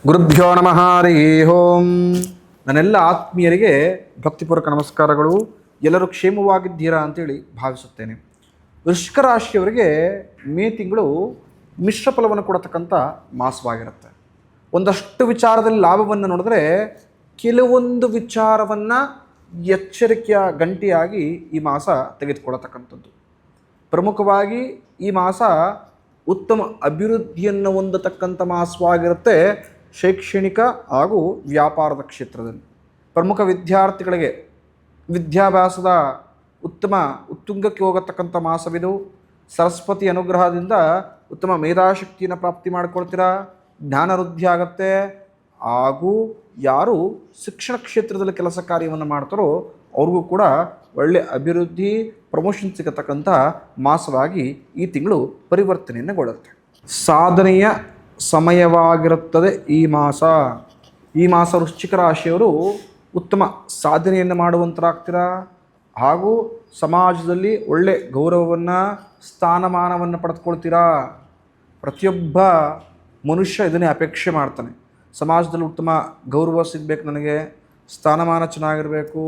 ಗುರುಭ್ಯೋ ನಮಃ ಹರಿ ಓಂ. ನನ್ನೆಲ್ಲ ಆತ್ಮೀಯರಿಗೆ ಭಕ್ತಿಪೂರ್ವಕ ನಮಸ್ಕಾರಗಳು. ಎಲ್ಲರೂ ಕ್ಷೇಮವಾಗಿದ್ದೀರಾ ಅಂತೇಳಿ ಭಾವಿಸುತ್ತೇನೆ. ವೃಶ್ಚಿಕ ರಾಶಿಯವರಿಗೆ ಮೇ ತಿಂಗಳು ಮಿಶ್ರ ಫಲವನ್ನು ಕೊಡತಕ್ಕಂಥ ಮಾಸವಾಗಿರುತ್ತೆ. ಒಂದಷ್ಟು ವಿಚಾರದಲ್ಲಿ ಲಾಭವನ್ನು ನೋಡಿದ್ರೆ, ಕೆಲವೊಂದು ವಿಚಾರವನ್ನು ಎಚ್ಚರಿಕೆಯ ಗಂಟೆಯಾಗಿ ಈ ಮಾಸ ತೆಗೆದುಕೊಳ್ಳತಕ್ಕಂಥದ್ದು. ಪ್ರಮುಖವಾಗಿ ಈ ಮಾಸ ಉತ್ತಮ ಅಭಿವೃದ್ಧಿಯನ್ನು ಹೊಂದತಕ್ಕಂಥ ಮಾಸವಾಗಿರುತ್ತೆ. ಶೈಕ್ಷಣಿಕ ಹಾಗೂ ವ್ಯಾಪಾರದ ಕ್ಷೇತ್ರದಲ್ಲಿ ಪ್ರಮುಖ ವಿದ್ಯಾರ್ಥಿಗಳಿಗೆ ವಿದ್ಯಾಭ್ಯಾಸದ ಉತ್ತಮ ಉತ್ತುಂಗಕ್ಕೆ ಹೋಗತಕ್ಕಂಥ ಮಾಸವಿದು. ಸರಸ್ವತಿ ಅನುಗ್ರಹದಿಂದ ಉತ್ತಮ ಮೇಧಾಶಕ್ತಿಯನ್ನು ಪ್ರಾಪ್ತಿ ಮಾಡಿಕೊಳ್ತೀರಾ, ಜ್ಞಾನ ವೃದ್ಧಿ ಆಗುತ್ತೆ. ಹಾಗೂ ಯಾರು ಶಿಕ್ಷಣ ಕ್ಷೇತ್ರದಲ್ಲಿ ಕೆಲಸ ಕಾರ್ಯವನ್ನು ಮಾಡ್ತಾರೋ ಅವ್ರಿಗೂ ಕೂಡ ಒಳ್ಳೆಯ ಅಭಿವೃದ್ಧಿ, ಪ್ರಮೋಷನ್ ಸಿಗತಕ್ಕಂಥ ಮಾಸವಾಗಿ ಈ ತಿಂಗಳು ಪರಿವರ್ತನೆಯನ್ನುಗೊಳ್ಳುತ್ತೆ. ಸಾಧನೆಯ ಸಮಯವಾಗಿರುತ್ತದೆ ಈ ಮಾಸ. ಈ ಮಾಸ ವೃಶ್ಚಿಕ ರಾಶಿಯವರು ಉತ್ತಮ ಸಾಧನೆಯನ್ನು ಮಾಡುವಂತರಾಗ್ತೀರಾ. ಹಾಗೂ ಸಮಾಜದಲ್ಲಿ ಒಳ್ಳೆ ಗೌರವವನ್ನು, ಸ್ಥಾನಮಾನವನ್ನು ಪಡೆದುಕೊಳ್ತೀರಾ. ಪ್ರತಿಯೊಬ್ಬ ಮನುಷ್ಯ ಇದನ್ನೇ ಅಪೇಕ್ಷೆ ಮಾಡ್ತಾನೆ. ಸಮಾಜದಲ್ಲಿ ಉತ್ತಮ ಗೌರವ ಸಿಗಬೇಕು, ನನಗೆ ಸ್ಥಾನಮಾನ ಚೆನ್ನಾಗಿರಬೇಕು,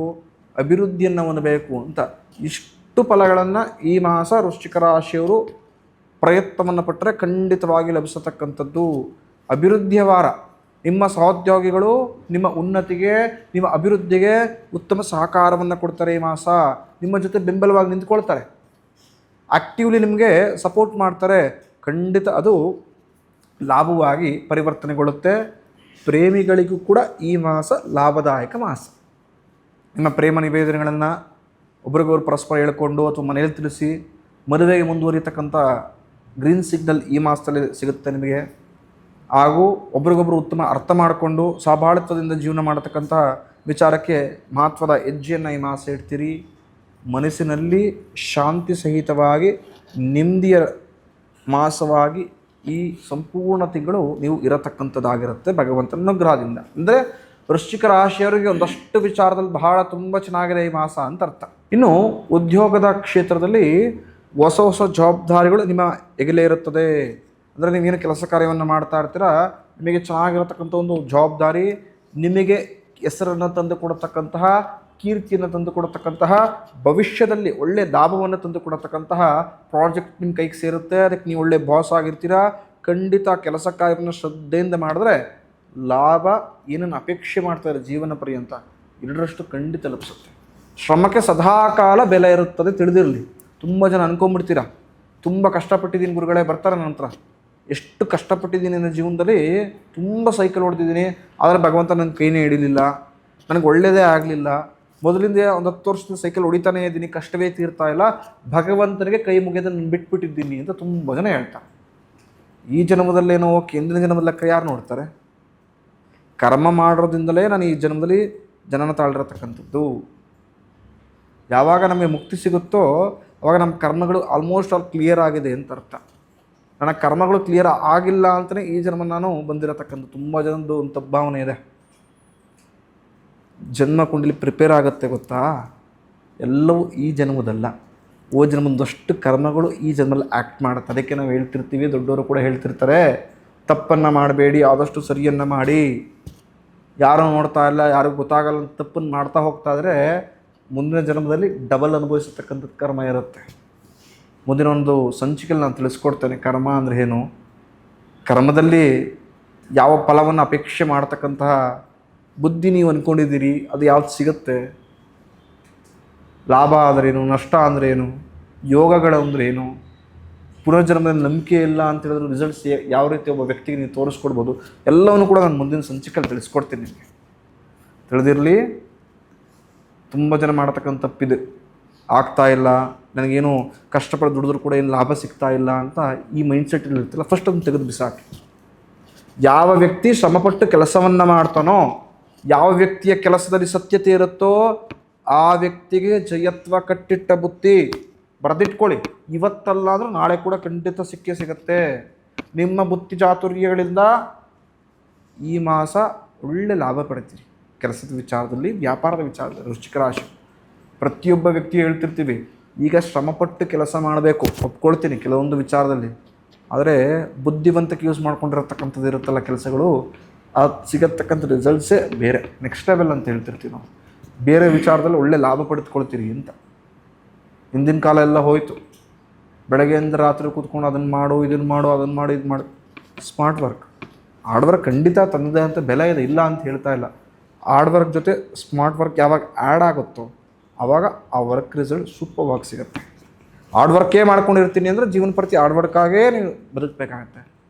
ಅಭಿವೃದ್ಧಿಯನ್ನು ಹೊಂದಬೇಕು ಅಂತ ಇಷ್ಟು ಫಲಗಳನ್ನು ಈ ಮಾಸ ವೃಶ್ಚಿಕ ರಾಶಿಯವರು ಪ್ರಯತ್ನವನ್ನು ಪಟ್ಟರೆ ಖಂಡಿತವಾಗಿ ಲಭಿಸತಕ್ಕಂಥದ್ದು. ಅಭಿವೃದ್ಧಿಯ ವಾರ. ನಿಮ್ಮ ಸಹೋದ್ಯೋಗಿಗಳು ನಿಮ್ಮ ಉನ್ನತಿಗೆ, ನಿಮ್ಮ ಅಭಿವೃದ್ಧಿಗೆ ಉತ್ತಮ ಸಹಕಾರವನ್ನು ಕೊಡ್ತಾರೆ. ಈ ಮಾಸ ನಿಮ್ಮ ಜೊತೆ ಬೆಂಬಲವಾಗಿ ನಿಂತ್ಕೊಳ್ತಾರೆ, ಆ್ಯಕ್ಟಿವ್ಲಿ ನಿಮಗೆ ಸಪೋರ್ಟ್ ಮಾಡ್ತಾರೆ. ಖಂಡಿತ ಅದು ಲಾಭವಾಗಿ ಪರಿವರ್ತನೆಗೊಳ್ಳುತ್ತೆ. ಪ್ರೇಮಿಗಳಿಗೂ ಕೂಡ ಈ ಮಾಸ ಲಾಭದಾಯಕ ಮಾಸ. ನಿಮ್ಮ ಪ್ರೇಮ ನಿವೇದನೆಗಳನ್ನು ಒಬ್ರಿಗೊಬ್ರು ಪರಸ್ಪರ ಹೇಳಿಕೊಂಡು ಅಥವಾ ಮನೆಯಲ್ಲಿ ತಿಳಿಸಿ ಮದುವೆಗೆ ಮುಂದುವರಿಯತಕ್ಕಂಥ ಗ್ರೀನ್ ಸಿಗ್ನಲ್ ಈ ಮಾಸದಲ್ಲಿ ಸಿಗುತ್ತೆ ನಿಮಗೆ. ಹಾಗೂ ಒಬ್ರಿಗೊಬ್ಬರು ಉತ್ತಮ ಅರ್ಥ ಮಾಡಿಕೊಂಡು ಸಹಬಾಳಿತ್ವದಿಂದ ಜೀವನ ಮಾಡತಕ್ಕಂಥ ವಿಚಾರಕ್ಕೆ ಮಹತ್ವದ ಹೆಜ್ಜೆಯನ್ನು ಈ ಮಾಸ ಇಡ್ತೀರಿ. ಮನಸ್ಸಿನಲ್ಲಿ ಶಾಂತಿ ಸಹಿತವಾಗಿ ನೆಮ್ಮದಿಯ ಮಾಸವಾಗಿ ಈ ಸಂಪೂರ್ಣ ತಿಂಗಳು ನೀವು ಇರತಕ್ಕಂಥದ್ದಾಗಿರುತ್ತೆ ಭಗವಂತನ ಅನುಗ್ರಹದಿಂದ. ಅಂದರೆ ವೃಶ್ಚಿಕ ರಾಶಿಯವರಿಗೆ ಒಂದಷ್ಟು ವಿಚಾರದಲ್ಲಿ ಬಹಳ ತುಂಬ ಚೆನ್ನಾಗಿದೆ ಈ ಮಾಸ ಅಂತ ಅರ್ಥ. ಇನ್ನು ಉದ್ಯೋಗದ ಕ್ಷೇತ್ರದಲ್ಲಿ ಹೊಸ ಹೊಸ ಜವಾಬ್ದಾರಿಗಳು ನಿಮ್ಮ ಹೆಗಲೇ ಇರುತ್ತದೆ. ಅಂದರೆ ನೀವೇನು ಕೆಲಸ ಕಾರ್ಯವನ್ನು ಮಾಡ್ತಾ ಇರ್ತೀರ, ನಿಮಗೆ ಚೆನ್ನಾಗಿರತಕ್ಕಂಥ ಒಂದು ಜವಾಬ್ದಾರಿ, ನಿಮಗೆ ಹೆಸರನ್ನು ತಂದು ಕೊಡತಕ್ಕಂತಹ, ಕೀರ್ತಿಯನ್ನು ತಂದು ಕೊಡತಕ್ಕಂತಹ, ಭವಿಷ್ಯದಲ್ಲಿ ಒಳ್ಳೆಯ ಲಾಭವನ್ನು ತಂದು ಕೊಡತಕ್ಕಂತಹ ಪ್ರಾಜೆಕ್ಟ್ ನಿಮ್ಮ ಕೈಗೆ ಸೇರುತ್ತೆ. ಅದಕ್ಕೆ ನೀವು ಒಳ್ಳೆ ಬಾಸ್ ಆಗಿರ್ತೀರ. ಖಂಡಿತ ಕೆಲಸ ಕಾರ್ಯವನ್ನು ಶ್ರದ್ಧೆಯಿಂದ ಮಾಡಿದ್ರೆ ಲಾಭ ಏನನ್ನು ಅಪೇಕ್ಷೆ ಮಾಡ್ತಾರೆ ಜೀವನ ಪರ್ಯಂತ ಎರಡರಷ್ಟು ಖಂಡಿತ ಲಭಿಸುತ್ತೆ. ಶ್ರಮಕ್ಕೆ ಸದಾಕಾಲ ಬೆಲೆ ಇರುತ್ತದೆ, ತಿಳಿದಿರಲಿ. ತುಂಬ ಜನ ಅನ್ಕೊಂಡ್ಬಿಡ್ತೀರಾ, ತುಂಬ ಕಷ್ಟಪಟ್ಟಿದ್ದೀನಿ ಗುರುಗಳೇ, ಬರ್ತಾರೆ ನನ್ನ ಹತ್ರ, ಎಷ್ಟು ಕಷ್ಟಪಟ್ಟಿದ್ದೀನಿ ನನ್ನ ಜೀವನದಲ್ಲಿ, ತುಂಬ ಸೈಕಲ್ ಹೊಡೆದಿದ್ದೀನಿ, ಆದರೆ ಭಗವಂತ ನನ್ನ ಕೈನೇ ಹಿಡಿಲಿಲ್ಲ, ನನಗೆ ಒಳ್ಳೆಯದೇ ಆಗಲಿಲ್ಲ, ಮೊದಲಿಂದ ಒಂದು 10 ವರ್ಷದ ಸೈಕಲ್ ಹೊಡಿತಾನೇ ಇದ್ದೀನಿ, ಕಷ್ಟವೇ ತೀರ್ತಾ ಇಲ್ಲ, ಭಗವಂತನಿಗೆ ಕೈ ಮುಗಿದ ನಾನು ಬಿಟ್ಬಿಟ್ಟಿದ್ದೀನಿ ಅಂತ ತುಂಬ ಜನ ಹೇಳ್ತಾರೆ. ಈ ಜನ್ಮದಲ್ಲೇನೋ ಹಿಂದಿನ ಜನ್ಮದ ಲೆಕ್ಕ ಯಾರು ನೋಡ್ತಾರೆ? ಕರ್ಮ ಮಾಡೋದ್ರಿಂದಲೇ ನಾನು ಈ ಜನ್ಮದಲ್ಲಿ ಜನನ ತಾಳಿರತಕ್ಕಂಥದ್ದು. ಯಾವಾಗ ನಮಗೆ ಮುಕ್ತಿ ಸಿಗುತ್ತೋ ಅವಾಗ ನಮ್ಮ ಕರ್ಮಗಳು ಆಲ್ಮೋಸ್ಟ್ ಆಲ್ ಕ್ಲಿಯರ್ ಆಗಿದೆ ಅಂತ ಅರ್ಥ. ನನ್ನ ಕರ್ಮಗಳು ಕ್ಲಿಯರ್ ಆಗಿಲ್ಲ ಅಂತಲೇ ಈ ಜನ್ಮ ನಾನು ಬಂದಿರತಕ್ಕಂಥ ತುಂಬ ಜನದ್ದು ಒಂದು ಭಾವನೆ ಇದೆ. ಜನ್ಮ ಕುಂಡಲಿ ಪ್ರಿಪೇರ್ ಆಗುತ್ತೆ ಗೊತ್ತಾ, ಎಲ್ಲವೂ ಈ ಜನ್ಮದಲ್ಲ, ಓ ಜನ್ಮದಷ್ಟು ಕರ್ಮಗಳು ಈ ಜನ್ಮದಲ್ಲಿ ಆ್ಯಕ್ಟ್ ಮಾಡುತ್ತೆ. ಅದಕ್ಕೆ ನಾವು ಹೇಳ್ತಿರ್ತೀವಿ, ದೊಡ್ಡವರು ಕೂಡ ಹೇಳ್ತಿರ್ತಾರೆ, ತಪ್ಪನ್ನು ಮಾಡಬೇಡಿ, ಆದಷ್ಟು ಸರಿಯನ್ನು ಮಾಡಿ. ಯಾರೂ ನೋಡ್ತಾ ಇಲ್ಲ, ಯಾರಿಗೂ ಗೊತ್ತಾಗಲ್ಲ ಅಂತ ತಪ್ಪನ್ನು ಮಾಡ್ತಾ ಹೋಗ್ತಾ ಇದ್ದರೆ ಮುಂದಿನ ಜನ್ಮದಲ್ಲಿ ಡಬಲ್ ಅನುಭವಿಸತಕ್ಕಂಥದ್ದು ಕರ್ಮ ಇರುತ್ತೆ. ಮುಂದಿನ ಒಂದು ಸಂಚಿಕೆಯಲ್ಲಿ ನಾನು ತಿಳಿಸ್ಕೊಡ್ತೇನೆ ಕರ್ಮ ಅಂದರೆ ಏನು, ಕರ್ಮದಲ್ಲಿ ಯಾವ ಫಲವನ್ನು ಅಪೇಕ್ಷೆ ಮಾಡ್ತಕ್ಕಂತಹ ಬುದ್ಧಿ ನೀವು ಅಂದ್ಕೊಂಡಿದ್ದೀರಿ ಅದು ಯಾವ್ದು ಸಿಗುತ್ತೆ, ಲಾಭ ಅಂದ್ರೇನು, ನಷ್ಟ ಅಂದ್ರೇನು, ಯೋಗಗಳು ಅಂದ್ರೇನು, ಪುನರ್ಜನ್ಮದಲ್ಲಿ ನಂಬಿಕೆ ಇಲ್ಲ ಅಂತ ಹೇಳಿದ್ರೆ ರಿಸಲ್ಟ್ಸ್ ಯಾವ ರೀತಿ ಒಬ್ಬ ವ್ಯಕ್ತಿಗೆ ನೀವು ತೋರಿಸ್ಕೊಡ್ಬೋದು, ಎಲ್ಲವನ್ನೂ ಕೂಡ ನಾನು ಮುಂದಿನ ಸಂಚಿಕೆಯಲ್ಲಿ ತಿಳಿಸ್ಕೊಡ್ತೀನಿ ನಿಮಗೆ. ತಿಳಿದಿರಲಿ, ತುಂಬ ಜನ ಮಾಡತಕ್ಕಂಥ ತಪ್ಪಿದೆ, ಆಗ್ತಾ ಇಲ್ಲ, ನನಗೇನು ಕಷ್ಟಪಟ್ಟು ದುಡಿದ್ರೂ ಕೂಡ ಏನು ಲಾಭ ಸಿಗ್ತಾ ಇಲ್ಲ ಅಂತ ಈ ಮೈಂಡ್ಸೆಟ್ಟಲ್ಲಿ ಇರ್ತಿಲ್ಲ. ಫಸ್ಟ್ ಅದನ್ನು ತೆಗೆದು ಬಿಸಾಕಿ. ಯಾವ ವ್ಯಕ್ತಿ ಶ್ರಮಪಟ್ಟು ಕೆಲಸವನ್ನು ಮಾಡ್ತಾನೋ, ಯಾವ ವ್ಯಕ್ತಿಯ ಕೆಲಸದಲ್ಲಿ ಸತ್ಯತೆ ಇರುತ್ತೋ ಆ ವ್ಯಕ್ತಿಗೆ ಜಯತ್ವ ಕಟ್ಟಿಟ್ಟ ಬುತ್ತಿ. ಬರೆದಿಟ್ಕೊಳ್ಳಿ, ಇವತ್ತಲ್ಲ ಅಂದರೂ ನಾಳೆ ಕೂಡ ಖಂಡಿತ ಸಿಕ್ಕೇ ಸಿಗುತ್ತೆ. ನಿಮ್ಮ ಬುತ್ತಿ ಚಾತುರ್ಯಗಳಿಂದ ಈ ಮಾಸ ಒಳ್ಳೆ ಲಾಭ ಪಡಿತೀರಿ. ಕೆಲಸದ ವಿಚಾರದಲ್ಲಿ, ವ್ಯಾಪಾರದ ವಿಚಾರದಲ್ಲಿ. ವೃಶ್ಚಿಕ ರಾಶಿ ಪ್ರತಿಯೊಬ್ಬ ವ್ಯಕ್ತಿ ಹೇಳ್ತಿರ್ತೀವಿ, ಈಗ ಶ್ರಮಪಟ್ಟು ಕೆಲಸ ಮಾಡಬೇಕು, ಒಪ್ಕೊಳ್ತೀನಿ ಕೆಲವೊಂದು ವಿಚಾರದಲ್ಲಿ. ಆದರೆ ಬುದ್ಧಿವಂತಕ್ಕೆ ಯೂಸ್ ಮಾಡ್ಕೊಂಡಿರತಕ್ಕಂಥದ್ದು ಇರುತ್ತಲ್ಲ ಕೆಲಸಗಳು, ಅದು ಸಿಗತಕ್ಕಂಥ ರಿಸಲ್ಟ್ಸೇ ಬೇರೆ, ನೆಕ್ಸ್ಟ್ ಲೆವೆಲ್ ಅಂತ ಹೇಳ್ತಿರ್ತೀವಿ ನಾವು. ಬೇರೆ ವಿಚಾರದಲ್ಲಿ ಒಳ್ಳೆ ಲಾಭ ಪಡೆದುಕೊಳ್ತೀರಿ ಅಂತ. ಹಿಂದಿನ ಕಾಲ ಎಲ್ಲ ಹೋಯಿತು. ಬೆಳಗ್ಗೆಯಿಂದ ರಾತ್ರಿ ಕೂತ್ಕೊಂಡು ಅದನ್ನು ಮಾಡು, ಇದನ್ನು ಮಾಡು, ಅದನ್ನು ಮಾಡು, ಇದು ಮಾಡು. ಸ್ಮಾರ್ಟ್ ವರ್ಕ್, ಹಾರ್ಡ್ ವರ್ಕ್ ಖಂಡಿತ ತಂದೆ ಅಂತ ಬೆಲೆ ಇದೆ, ಇಲ್ಲ ಅಂತ ಹೇಳ್ತಾ ಇಲ್ಲ. ಹಾರ್ಡ್ ವರ್ಕ್ ಜೊತೆ ಸ್ಮಾರ್ಟ್ ವರ್ಕ್ ಯಾವಾಗ ಆ್ಯಡ್ ಆಗುತ್ತೋ ಆವಾಗ ಆ ವರ್ಕ್ ರಿಸಲ್ಟ್ ಸೂಪರ್ವಾಗಿ ಸಿಗುತ್ತೆ. ಹಾರ್ಡ್ ವರ್ಕೇ ಮಾಡ್ಕೊಂಡಿರ್ತೀನಿ ಅಂದರೆ ಜೀವನ ಪ್ರತಿ ಹಾರ್ಡ್ ವರ್ಕಾಗೇ ನೀವು ಬದುಕಬೇಕಾಗತ್ತೆ.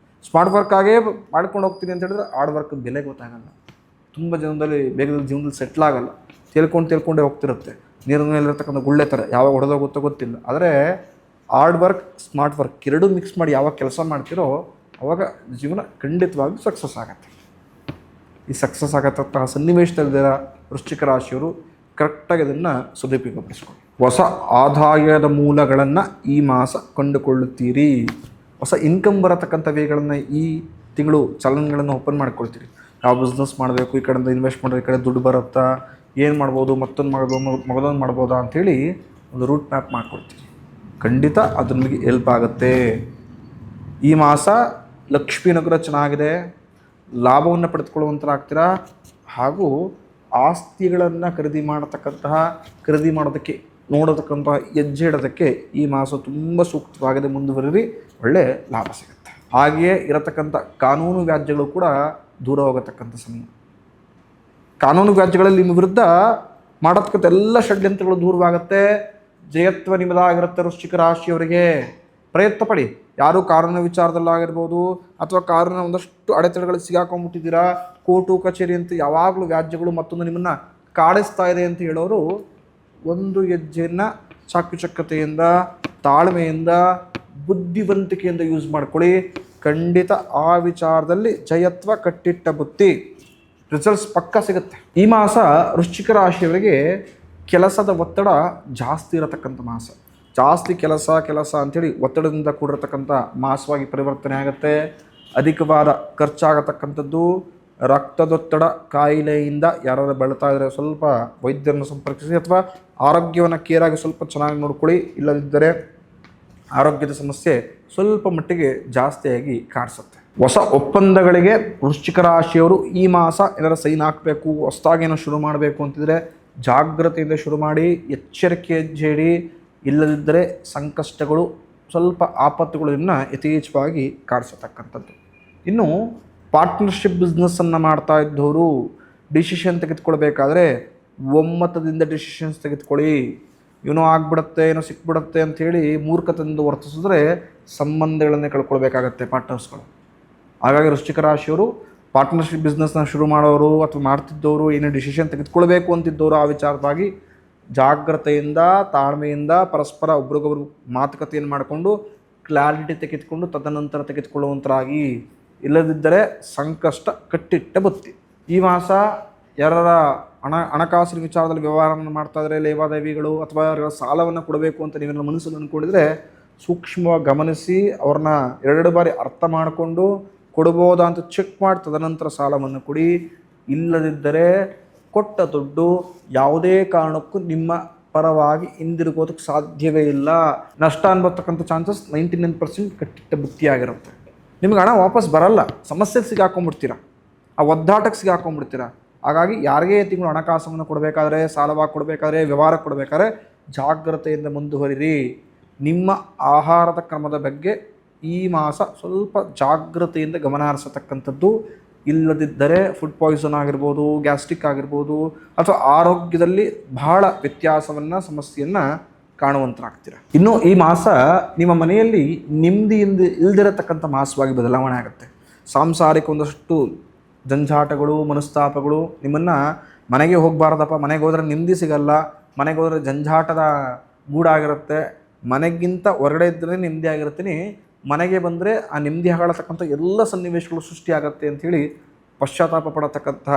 ಸ್ಮಾರ್ಟ್ ವರ್ಕಾಗೇ ಮಾಡ್ಕೊಂಡು ಹೋಗ್ತೀನಿ ಅಂತ ಹೇಳಿದ್ರೆ ಹಾರ್ಡ್ ವರ್ಕ್ ಬೆಲೆ ಗೊತ್ತಾಗಲ್ಲ. ತುಂಬ ಜನದಲ್ಲಿ ಬೇಗದಲ್ಲಿ ಜೀವನದಲ್ಲಿ ಸೆಟ್ಲ್ ಆಗಲ್ಲ. ತೇಲ್ಕೊಂಡೇ ಹೋಗ್ತಿರುತ್ತೆ. ನೀರಿನ ಮೇಲಿರ್ತಕ್ಕಂಥ ಗುಳ್ಳೆ ಥರ ಯಾವಾಗ ಹೊಡೆದೋಗುತ್ತೋ ಗೊತ್ತಿಲ್ಲ. ಆದರೆ ಹಾರ್ಡ್ ವರ್ಕ್ ಸ್ಮಾರ್ಟ್ ವರ್ಕ್ ಎರಡೂ ಮಿಕ್ಸ್ ಮಾಡಿ ಯಾವಾಗ ಕೆಲಸ ಮಾಡ್ತಿರೋ ಆವಾಗ ಜೀವನ ಖಂಡಿತವಾಗಿ ಸಕ್ಸಸ್ ಆಗುತ್ತೆ. ಈ ಸಕ್ಸಸ್ ಆಗತ್ತಂತಹ ಸನ್ನಿವೇಶದಲ್ಲಿರೋ ವೃಶ್ಚಿಕ ರಾಶಿಯವರು ಕರೆಕ್ಟಾಗಿ ಅದನ್ನು ಸದುಪಯೋಗಪಡಿಸ್ಕೊಳ್ಳಿ. ಹೊಸ ಆದಾಯದ ಮೂಲಗಳನ್ನು ಈ ಮಾಸ ಕಂಡುಕೊಳ್ಳುತ್ತೀರಿ. ಹೊಸ ಇನ್ಕಮ್ ಬರತಕ್ಕಂಥ ವೇಗಳನ್ನು ಈ ತಿಂಗಳು ಚಲನ್ಗಳನ್ನು ಓಪನ್ ಮಾಡ್ಕೊಳ್ತೀರಿ. ಯಾವ ಬಿಸ್ನೆಸ್ ಮಾಡಬೇಕು, ಈ ಕಡೆಯಿಂದ ಇನ್ವೆಸ್ಟ್ ಮಾಡಿದ್ರೆ ಈ ಕಡೆ ದುಡ್ಡು ಬರುತ್ತಾ, ಏನು ಮಾಡ್ಬೋದು, ಮತ್ತೊಂದು ಮಾಡ್ಬೋದಾ ಅಂಥೇಳಿ ಒಂದು ರೂಟ್ ಮ್ಯಾಪ್ ಮಾಡ್ಕೊಳ್ತೀರಿ. ಖಂಡಿತ ಅದು ನಿಮಗೆ ಹೆಲ್ಪ್ ಆಗುತ್ತೆ. ಈ ಮಾಸ ಲಕ್ಷ್ಮೀ ಅನುಗ್ರಹ ಚೆನ್ನಾಗಿದೆ, ಲಾಭವನ್ನು ಪಡೆದುಕೊಳ್ಳುವಂಥರಾಗ್ತೀರಾ. ಹಾಗೂ ಆಸ್ತಿಗಳನ್ನು ಖರೀದಿ ಮಾಡೋದಕ್ಕೆ ನೋಡತಕ್ಕಂತಹ ಹೆಜ್ಜೆ ಇಡೋದಕ್ಕೆ ಈ ಮಾಸ ತುಂಬ ಸೂಕ್ತವಾಗಿದೆ. ಮುಂದುವರಿರಿ, ಒಳ್ಳೆ ಲಾಭ ಸಿಗುತ್ತೆ. ಹಾಗೆಯೇ ಇರತಕ್ಕಂಥ ಕಾನೂನು ವ್ಯಾಜ್ಯಗಳು ಕೂಡ ದೂರ ಹೋಗತಕ್ಕಂಥ ಸಮಯ. ಕಾನೂನು ವ್ಯಾಜ್ಯಗಳಲ್ಲಿ ನಿಮ್ಮ ವಿರುದ್ಧ ಮಾಡತಕ್ಕಂಥ ಎಲ್ಲ ಷಡ್ಯಂತ್ರಗಳು ದೂರವಾಗುತ್ತೆ. ಜಯತ್ವ ನಿಮ್ಮದಾಗಿರುತ್ತೆ. ವೃಶ್ಚಿಕ ರಾಶಿಯವರಿಗೆ ಪ್ರಯತ್ನ ಪಡಿ. ಯಾರು ಕಾನೂನು ವಿಚಾರದಲ್ಲಾಗಿರ್ಬೋದು ಅಥವಾ ಕಾನೂನಿನ ಒಂದಷ್ಟು ಅಡೆತಡೆಗಳು ಸಿಗಾಕೊಂಡ್ಬಿಟ್ಟಿದ್ದೀರಾ, ಕೋರ್ಟು ಕಚೇರಿ ಅಂತ ಯಾವಾಗಲೂ ವ್ಯಾಜ್ಯಗಳು ಮತ್ತೊಂದು ನಿಮ್ಮನ್ನು ಕಾಡಿಸ್ತಾ ಇದೆ ಅಂತ ಹೇಳೋರು ಒಂದು ಹೆಜ್ಜೆಯನ್ನು ಚಾಕುಚಕ್ಯತೆಯಿಂದ, ತಾಳ್ಮೆಯಿಂದ, ಬುದ್ಧಿವಂತಿಕೆಯಿಂದ ಯೂಸ್ ಮಾಡ್ಕೊಳ್ಳಿ. ಖಂಡಿತ ಆ ವಿಚಾರದಲ್ಲಿ ಜಯತ್ವ ಕಟ್ಟಿಟ್ಟ ಬುತ್ತಿ, ರಿಸಲ್ಟ್ಸ್ ಪಕ್ಕ ಸಿಗುತ್ತೆ. ಈ ಮಾಸ ವೃಶ್ಚಿಕ ರಾಶಿಯವರಿಗೆ ಕೆಲಸದ ಒತ್ತಡ ಜಾಸ್ತಿ ಇರತಕ್ಕಂಥ ಮಾಸ. ಜಾಸ್ತಿ ಕೆಲಸ ಅಂಥೇಳಿ ಒತ್ತಡದಿಂದ ಕೂಡಿರತಕ್ಕಂಥ ಮಾಸವಾಗಿ ಪರಿವರ್ತನೆ ಆಗುತ್ತೆ. ಅಧಿಕವಾದ ಖರ್ಚಾಗತಕ್ಕಂಥದ್ದು, ರಕ್ತದೊತ್ತಡ ಕಾಯಿಲೆಯಿಂದ ಯಾರಾದರೂ ಬಳಲ್ತಾ ಇದ್ದರೆ ಸ್ವಲ್ಪ ವೈದ್ಯರನ್ನು ಸಂಪರ್ಕಿಸಿ ಅಥವಾ ಆರೋಗ್ಯವನ್ನು ಕೇರಾಗಿ ಸ್ವಲ್ಪ ಚೆನ್ನಾಗಿ ನೋಡ್ಕೊಳ್ಳಿ. ಇಲ್ಲದಿದ್ದರೆ ಆರೋಗ್ಯದ ಸಮಸ್ಯೆ ಸ್ವಲ್ಪ ಮಟ್ಟಿಗೆ ಜಾಸ್ತಿಯಾಗಿ ಕಾಣಿಸುತ್ತೆ. ಹೊಸ ಒಪ್ಪಂದಗಳಿಗೆ ವೃಶ್ಚಿಕ ರಾಶಿಯವರು ಈ ಮಾಸ ಏನಾದರೂ ಸೈನ್ ಹಾಕಬೇಕು, ಹೊಸದಾಗೇನೋ ಶುರು ಮಾಡಬೇಕು ಅಂತಿದ್ರೆ ಜಾಗ್ರತೆಯಿಂದ ಶುರು ಮಾಡಿ, ಎಚ್ಚರಿಕೆ ಹೆಜ್ಜೆಡಿ. ಇಲ್ಲದಿದ್ದರೆ ಸಂಕಷ್ಟಗಳು, ಸ್ವಲ್ಪ ಆಪತ್ತುಗಳು ಯಥೇಚ್ಛವಾಗಿ ಕಾಣಿಸತಕ್ಕಂಥದ್ದು. ಇನ್ನು ಪಾರ್ಟ್ನರ್ಶಿಪ್ ಬಿಸ್ನೆಸ್ಸನ್ನು ಮಾಡ್ತಾ ಇದ್ದವರು ಡಿಸಿಷನ್ ತೆಗೆದುಕೊಳ್ಬೇಕಾದ್ರೆ ಒಮ್ಮತದಿಂದ ಡಿಸಿಷನ್ಸ್ ತೆಗೆದುಕೊಳ್ಳಿ. ಏನೋ ಆಗ್ಬಿಡುತ್ತೆ, ಏನೋ ಸಿಕ್ಬಿಡುತ್ತೆ ಅಂಥೇಳಿ ಮೂರ್ಖತೆಯಿಂದ ವರ್ತಿಸಿದ್ರೆ ಸಂಬಂಧಗಳನ್ನೇ ಕಳ್ಕೊಳ್ಬೇಕಾಗತ್ತೆ ಪಾರ್ಟ್ನರ್ಸ್ಗಳು. ಹಾಗಾಗಿ ವೃಶ್ಚಿಕ ರಾಶಿಯವರು ಪಾರ್ಟ್ನರ್ಶಿಪ್ ಬಿಸ್ನೆಸ್ನ ಶುರು ಮಾಡೋರು ಅಥವಾ ಮಾಡ್ತಿದ್ದವರು, ಏನೇ ಡಿಸಿಷನ್ ತೆಗೆದುಕೊಳ್ಬೇಕು ಅಂತಿದ್ದವರು ಆ ವಿಚಾರವಾಗಿ ಜಾಗ್ರತೆಯಿಂದ, ತಾಳ್ಮೆಯಿಂದ, ಪರಸ್ಪರ ಒಬ್ರಿಗೊಬ್ರು ಮಾತುಕತೆಯನ್ನು ಮಾಡಿಕೊಂಡು ಕ್ಲಾರಿಟಿ ತೆಗೆದುಕೊಂಡು ತದನಂತರ ತೆಗೆದುಕೊಳ್ಳುವಂತರಾಗಿ. ಇಲ್ಲದಿದ್ದರೆ ಸಂಕಷ್ಟ ಕಟ್ಟಿಟ್ಟ ಬುತ್ತಿ. ಈ ಮಾಸ ಯಾರ ಹಣಕಾಸಿನ ವಿಚಾರದಲ್ಲಿ ವ್ಯವಹಾರವನ್ನು ಮಾಡ್ತಾ ಇದ್ದರೆ, ಲೇವಾದೇವಿಗಳು ಅಥವಾ ಸಾಲವನ್ನು ಕೊಡಬೇಕು ಅಂತ ನೀವೇನೋ ಮನಸ್ಸಲ್ಲಿ ಅಂದ್ಕೊಂಡಿದ್ರೆ ಸೂಕ್ಷ್ಮವಾಗಿ ಗಮನಿಸಿ ಅವ್ರನ್ನ 2 ಬಾರಿ ಅರ್ಥ ಮಾಡಿಕೊಂಡು ಕೊಡ್ಬೋದಾ ಅಂತ ಚೆಕ್ ಮಾಡಿ ತದನಂತರ ಸಾಲವನ್ನು ಕೊಡಿ. ಇಲ್ಲದಿದ್ದರೆ ಕೊಟ್ಟ ದುಡ್ಡು ಯಾವುದೇ ಕಾರಣಕ್ಕೂ ನಿಮ್ಮ ಪರವಾಗಿ ಹಿಂದಿರುಗೋದಕ್ಕೆ ಸಾಧ್ಯವೇ ಇಲ್ಲ. ನಷ್ಟ ಅನ್ಬರ್ತಕ್ಕಂಥ ಚಾನ್ಸಸ್ 99% ಕಟ್ಟಿಟ್ಟ ಬುತ್ತಿಯಾಗಿರುತ್ತೆ. ನಿಮ್ಗೆ ಹಣ ವಾಪಸ್ ಬರಲ್ಲ, ಸಮಸ್ಯೆಗೆ ಸಿಗಾಕೊಂಡ್ಬಿಡ್ತೀರ, ಆ ಒದ್ದಾಟಕ್ಕೆ ಸಿಗಾಕೊಂಡ್ಬಿಡ್ತೀರ. ಹಾಗಾಗಿ ಯಾರಿಗೇ ತಿಂಗಳು ಹಣಕಾಸನ್ನು ಕೊಡಬೇಕಾದ್ರೆ, ಸಾಲವಾಗಿ ಕೊಡಬೇಕಾದ್ರೆ, ವ್ಯವಹಾರ ಕೊಡಬೇಕಾದ್ರೆ ಜಾಗ್ರತೆಯಿಂದ ಮುಂದುವರಿರಿ. ನಿಮ್ಮ ಆಹಾರದ ಕ್ರಮದ ಬಗ್ಗೆ ಈ ಮಾಸ ಸ್ವಲ್ಪ ಜಾಗ್ರತೆಯಿಂದ ಗಮನ ಹರಿಸತಕ್ಕಂಥದ್ದು. ಇಲ್ಲದಿದ್ದರೆ ಫುಡ್ ಪಾಯ್ಸನ್ ಆಗಿರ್ಬೋದು, ಗ್ಯಾಸ್ಟ್ರಿಕ್ ಆಗಿರ್ಬೋದು, ಅಥವಾ ಆರೋಗ್ಯದಲ್ಲಿ ಬಹಳ ವ್ಯತ್ಯಾಸವನ್ನು, ಸಮಸ್ಯೆಯನ್ನು ಕಾಣುವಂತರಾಗ್ತೀರ. ಇನ್ನು ಈ ಮಾಸ ನಿಮ್ಮ ಮನೆಯಲ್ಲಿ ನೆಮ್ಮದಿಯಿಂದ ಇಲ್ದಿರತಕ್ಕಂಥ ಮಾಸವಾಗಿ ಬದಲಾವಣೆ ಆಗುತ್ತೆ. ಸಾಂಸಾರಿಕ ಒಂದಷ್ಟು ಜಂಜಾಟಗಳು, ಮನಸ್ತಾಪಗಳು ನಿಮ್ಮನ್ನು ಮನೆಗೆ ಹೋಗಬಾರ್ದಪ್ಪ, ಮನೆಗೆ ಹೋದರೆ ನೆಮ್ಮದಿ ಸಿಗಲ್ಲ, ಮನೆಗೆ ಹೋದರೆ ಜಂಜಾಟದ ಗೂಡಾಗಿರುತ್ತೆ, ಮನೆಗಿಂತ ಹೊರಗಡೆ ಇದ್ದರೆ ನೆಮ್ಮದಿ ಆಗಿರ್ತೀನಿ, ಮನೆಗೆ ಬಂದರೆ ಆ ನೆಮ್ಮದಿ ಹಾಳತಕ್ಕಂಥ ಎಲ್ಲ ಸನ್ನಿವೇಶಗಳು ಸೃಷ್ಟಿಯಾಗತ್ತೆ ಅಂಥೇಳಿ ಪಶ್ಚಾತ್ತಾಪ ಪಡತಕ್ಕಂಥ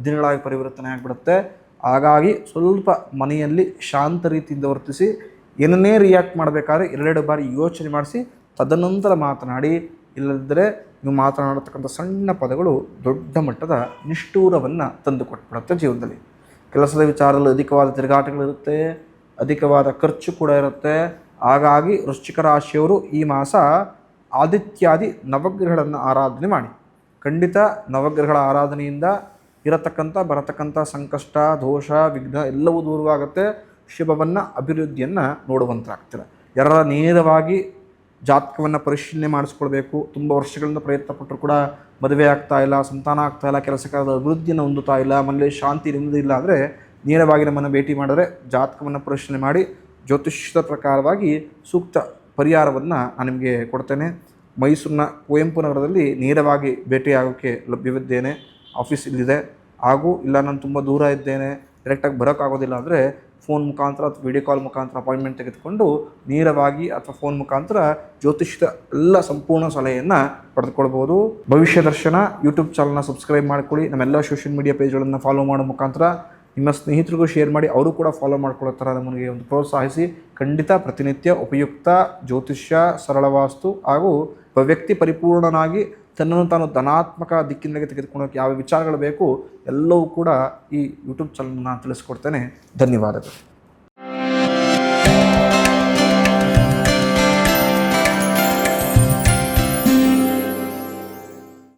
ದಿನಗಳಾಗಿ ಪರಿವರ್ತನೆ ಆಗಿಬಿಡುತ್ತೆ. ಹಾಗಾಗಿ ಸ್ವಲ್ಪ ಮನೆಯಲ್ಲಿ ಶಾಂತ ರೀತಿಯಿಂದ ವರ್ತಿಸಿ, ಏನನ್ನೇ ರಿಯಾಕ್ಟ್ ಮಾಡಬೇಕಾದ್ರೆ 2 ಬಾರಿ ಯೋಚನೆ ಮಾಡಿಸಿ ತದನಂತರ ಮಾತನಾಡಿ. ಇಲ್ಲದಿದ್ದರೆ ನೀವು ಮಾತನಾಡತಕ್ಕಂಥ ಸಣ್ಣ ಪದಗಳು ದೊಡ್ಡ ಮಟ್ಟದ ನಿಷ್ಠೂರವನ್ನು ತಂದು ಕೊಟ್ಬಿಡುತ್ತೆ ಜೀವನದಲ್ಲಿ. ಕೆಲಸದ ವಿಚಾರದಲ್ಲಿ ಅಧಿಕವಾದ ತಿರುಗಾಟಗಳಿರುತ್ತೆ, ಅಧಿಕವಾದ ಖರ್ಚು ಕೂಡ ಇರುತ್ತೆ. ಹಾಗಾಗಿ ವೃಶ್ಚಿಕ ರಾಶಿಯವರು ಈ ಮಾಸ ಆದಿತ್ಯಾದಿ ನವಗ್ರಹಗಳನ್ನು ಆರಾಧನೆ ಮಾಡಿ. ಖಂಡಿತ ನವಗ್ರಹಗಳ ಆರಾಧನೆಯಿಂದ ಬರತಕ್ಕಂಥ ಸಂಕಷ್ಟ, ದೋಷ, ವಿಘ್ನ ಎಲ್ಲವೂ ದೂರವಾಗುತ್ತೆ. ಶುಭವನ್ನು, ಅಭಿವೃದ್ಧಿಯನ್ನು ನೋಡುವಂತಾಗ್ತದೆ. ಯಾರ ನೇರವಾಗಿ ಜಾತಕವನ್ನು ಪರಿಶೀಲನೆ ಮಾಡಿಸ್ಕೊಳ್ಬೇಕು, ತುಂಬ ವರ್ಷಗಳಿಂದ ಪ್ರಯತ್ನ ಪಟ್ಟರು ಕೂಡ ಮದುವೆ ಆಗ್ತಾ ಇಲ್ಲ, ಸಂತಾನ ಆಗ್ತಾ ಇಲ್ಲ, ಕೆಲಸಕ್ಕಾದ ಅಭಿವೃದ್ಧಿಯನ್ನು ಹೊಂದುತ್ತಾ ಇಲ್ಲ, ಮನೇಲಿ ಶಾಂತಿ ನೆಮ್ಮದಿ ಇಲ್ಲ ಅಂದರೆ ನೇರವಾಗಿ ನಮ್ಮನ್ನು ಭೇಟಿ ಮಾಡಿದ್ರೆ ಜಾತಕವನ್ನು ಪರಿಶೀಲನೆ ಮಾಡಿ ಜ್ಯೋತಿಷ್ಯದ ಪ್ರಕಾರವಾಗಿ ಸೂಕ್ತ ಪರಿಹಾರವನ್ನು ನಾನು ನಿಮಗೆ ಕೊಡ್ತೇನೆ. ಮೈಸೂರಿನ ಕುವೆಂಪು ನಗರದಲ್ಲಿ ನೇರವಾಗಿ ಭೇಟಿಯಾಗೋಕ್ಕೆ ಲಭ್ಯವಿದ್ದೇನೆ. ಆಫೀಸ್ ಇಲ್ಲಿದೆ. ಹಾಗೂ ಇಲ್ಲ ನಾನು ತುಂಬ ದೂರ ಇದ್ದೇನೆ, ಡೈರೆಕ್ಟಾಗಿ ಬರೋಕ್ಕಾಗೋದಿಲ್ಲ ಅಂದರೆ ಫೋನ್ ಮುಖಾಂತರ ಅಥವಾ ವಿಡಿಯೋ ಕಾಲ್ ಮುಖಾಂತರ ಅಪಾಯಿಂಟ್ಮೆಂಟ್ ತೆಗೆದುಕೊಂಡು ನೇರವಾಗಿ ಅಥವಾ ಫೋನ್ ಮುಖಾಂತರ ಜ್ಯೋತಿಷ್ಯದ ಎಲ್ಲ ಸಂಪೂರ್ಣ ಸಲಹೆಯನ್ನು ಪಡೆದುಕೊಳ್ಬೋದು. ಭವಿಷ್ಯ ದರ್ಶನ ಯೂಟ್ಯೂಬ್ ಚಾನಲ್ನ ಸಬ್ಸ್ಕ್ರೈಬ್ ಮಾಡ್ಕೊಳ್ಳಿ. ನಮ್ಮೆಲ್ಲ ಸೋಷಿಯಲ್ ಮೀಡಿಯಾ ಪೇಜ್ಗಳನ್ನು ಫಾಲೋ ಮಾಡೋ ಮುಖಾಂತರ ನಿಮ್ಮ ಸ್ನೇಹಿತರಿಗೂ ಶೇರ್ ಮಾಡಿ, ಅವರು ಕೂಡ ಫಾಲೋ ಮಾಡ್ಕೊಳ್ಳೋ ಥರ ನಮಗೆ ಒಂದು ಪ್ರೋತ್ಸಾಹಿಸಿ. ಖಂಡಿತ ಪ್ರತಿನಿತ್ಯ ಉಪಯುಕ್ತ ಜ್ಯೋತಿಷ್ಯ, ಸರಳವಾಸ್ತು ಹಾಗೂ ಒಬ್ಬ ವ್ಯಕ್ತಿ ಪರಿಪೂರ್ಣನಾಗಿ ತನ್ನನ್ನು ತಾನು ಧನಾತ್ಮಕ ದಿಕ್ಕಿನಲ್ಲಿಗೆ ತೆಗೆದುಕೊಳ್ಳೋಕೆ ಯಾವ ವಿಚಾರಗಳು ಬೇಕು ಎಲ್ಲವೂ ಕೂಡ ಈ ಯೂಟ್ಯೂಬ್ ಚಾನಲ್ನ ತಿಳಿಸ್ಕೊಡ್ತೇನೆ. ಧನ್ಯವಾದಗಳು.